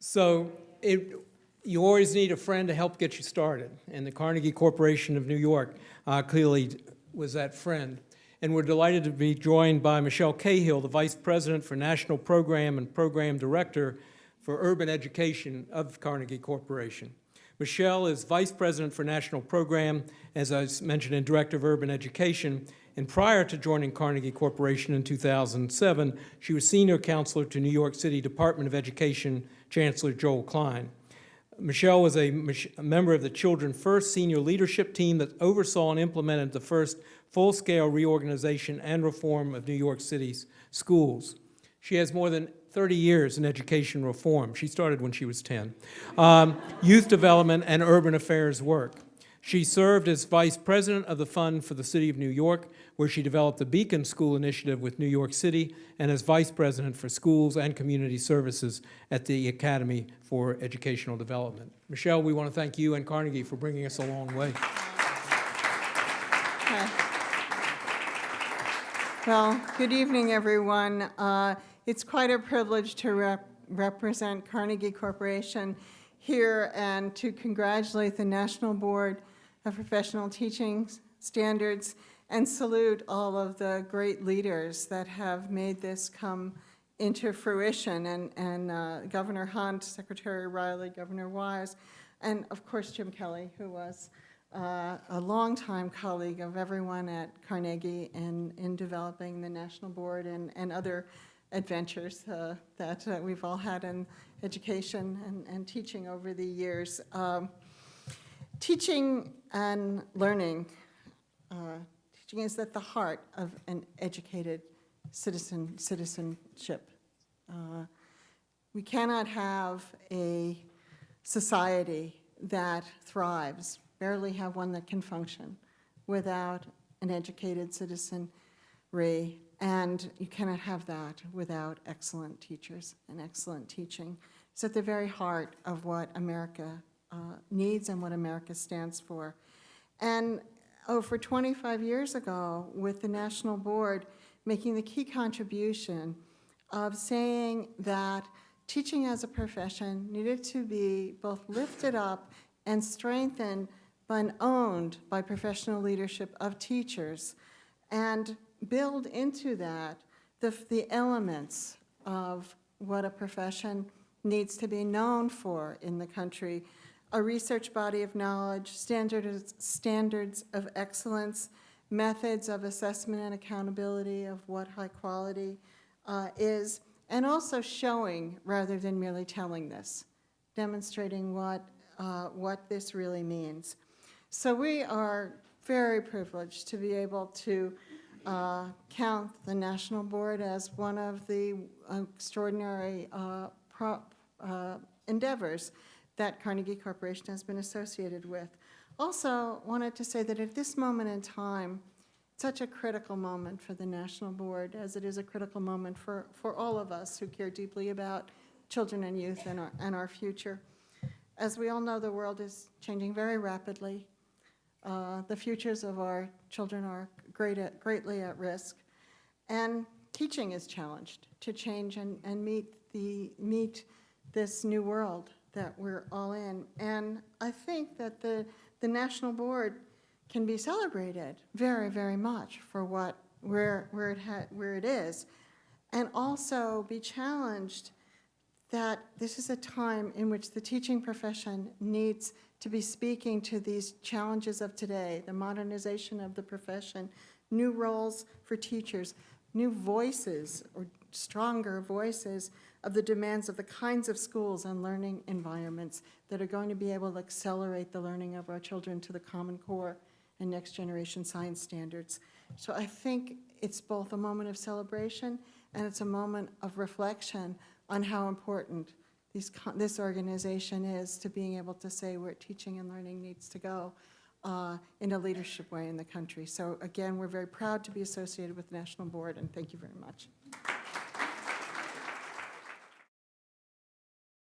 So you always need a friend to help get you started, and the Carnegie Corporation of New York clearly was that friend. And we're delighted to be joined by Michele Cahill, the Vice President for National Program and Program Director for Urban Education of Carnegie Corporation. Michele is Vice President for National Program, as I mentioned, and Director of Urban Education. And prior to joining Carnegie Corporation in 2007, she was Senior Counselor to New York City Department of Education Chancellor Joel Klein. Michele was a member of the Children First senior leadership team that oversaw and implemented the first full-scale reorganization and reform of New York City's schools. She has more than 30 years in education reform. She started when she was 10. Youth development and urban affairs work. She served as Vice President of the Fund for the City of New York, where she developed the Beacon School Initiative with New York City, and as Vice President for Schools and Community Services at the Academy for Educational Development. Michele, we want to thank you and Carnegie for bringing us a long way. Well, good evening, everyone. It's quite a privilege to represent Carnegie Corporation here and to congratulate the National Board of Professional Teaching Standards and salute all of the great leaders that have made this come into fruition, and Governor Hunt, Secretary Riley, Governor Wise, and of course Jim Kelly, who was a longtime colleague of everyone at Carnegie in developing the National Board and other adventures that we've all had in education and teaching over the years. Teaching and learning, teaching is at the heart of an educated citizenship. We cannot have a society that thrives, barely have one that can function, without an educated citizenry, and you cannot have that without excellent teachers and excellent teaching. It's at the very heart of what America needs and what America stands for. And over 25 years ago, with the National Board making the key contribution of saying that teaching as a profession needed to be both lifted up and strengthened and owned by professional leadership of teachers, and build into that the elements of what a profession needs to be known for in the country: a research body of knowledge, standards of excellence, methods of assessment and accountability of what high quality is, and also showing rather than merely telling this, demonstrating what this really means. So we are very privileged to be able to count the National Board as one of the extraordinary endeavors that Carnegie Corporation has been associated with. Also wanted to say that at this moment in time, such a critical moment for the National Board, as it is a critical moment for all of us who care deeply about children and youth and our future. As we all know, the world is changing very rapidly. The futures of our children are greatly at risk, and teaching is challenged to change and meet this new world that we're all in. And I think that the National Board can be celebrated very, very much for where it is, and also be challenged that this is a time in which the teaching profession needs to be speaking to these challenges of today, the modernization of the profession, new roles for teachers, new voices or stronger voices of the demands of the kinds of schools and learning environments that are going to be able to accelerate the learning of our children to the Common Core and next generation science standards. So I think it's both a moment of celebration and it's a moment of reflection on how important this organization is to being able to say where teaching and learning needs to go in a leadership way in the country. So again, we're very proud to be associated with the National Board, and thank you very much.